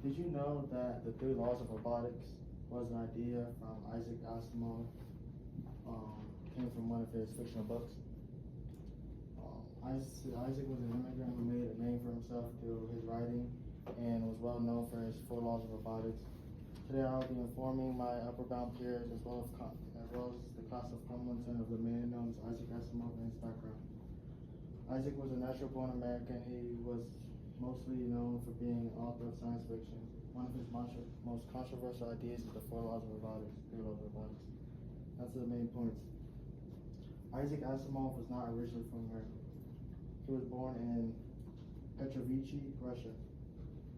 Did you know that the 3 laws of robotics was an idea from Isaac Asimov? Came from one of his fictional books. Isaac was an immigrant who made a name for himself through his writing and was well known for his 4 laws of robotics. Today I'll be informing my upper bound peers as well as the class of COMM of the man known as Isaac Asimov and his background. Isaac was a natural-born American. He was mostly known for being an author of science fiction. One of his most controversial ideas is the 4 laws of robotics, 3 laws of robotics. That's the main points. Isaac Asimov was not originally from America. He was born in Petrovichi, Russia,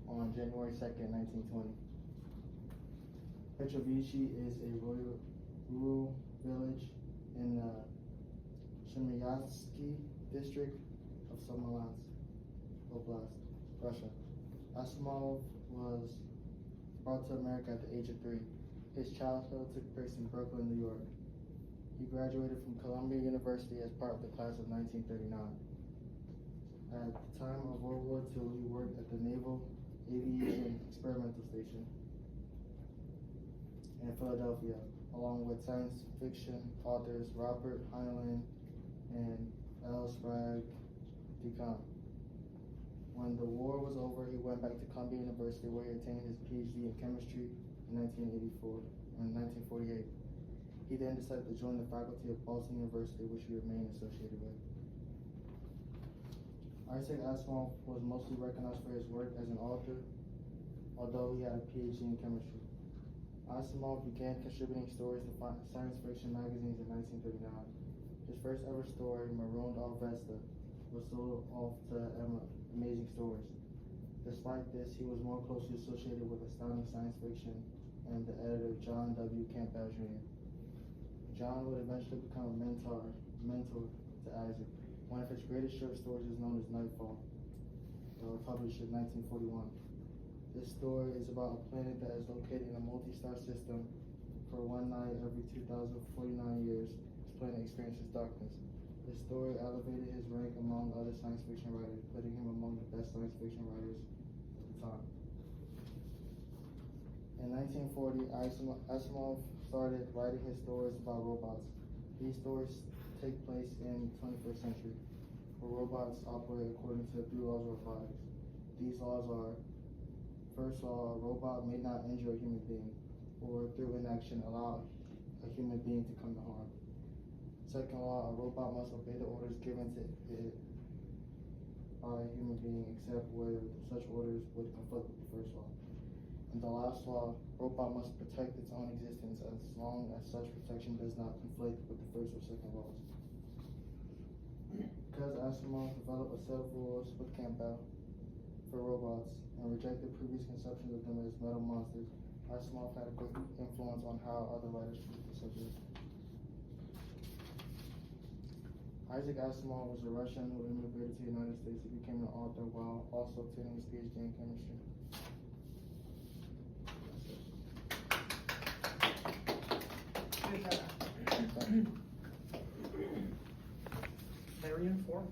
on January 2nd, 1920. Petrovichi is a rural village in the Chemyatsky district of Samolansk Oblast, Russia. Asimov was brought to America at the age of 3. His childhood took place in Brooklyn, New York. He graduated from Columbia University as part of the class of 1939. At the time of World War II, he worked at the Naval Aviation Experimental Station in Philadelphia, along with science fiction authors Robert Heinlein and L. Sprague de Camp. When the war was over, he went back to Columbia University, where he attained his PhD in chemistry in 1948. He then decided to join the faculty of Boston University, which he remained associated with. Isaac Asimov was mostly recognized for his work as an author, although he had a PhD in chemistry. Asimov began contributing stories to science fiction magazines in 1939. His first ever story, Marooned Off Vesta, was sold off to Amazing Stories. Despite this, he was more closely associated with Astounding Science Fiction and the editor John W. Campbell Jr. John would eventually become a mentor to Isaac. One of his greatest short stories is known as Nightfall, published in 1941. This story is about a planet that is located in a multi-star system. For one night every 2,049 years, this planet experiences darkness. This story elevated his rank among other science fiction writers, putting him among the best science fiction writers at the time. In 1940, Asimov started writing his stories about robots. These stories take place in the 21st century, where robots operate according to the 3 laws of robotics. These laws are: first law, a robot may not injure a human being, or through inaction allow a human being to come to harm. Second law, a robot must obey the orders given to it by a human being, except where such orders would conflict with the first law. And the last law, robot must protect its own existence as long as such protection does not conflict with the first or second laws. Because Asimov developed a set of rules with Campbell for robots and rejected previous conceptions of them as metal monsters, Asimov had a great influence on how other writers treated the subject. Isaac Asimov was a Russian who immigrated to the United States. He became an author while also obtaining his PhD in chemistry. Marion, 4.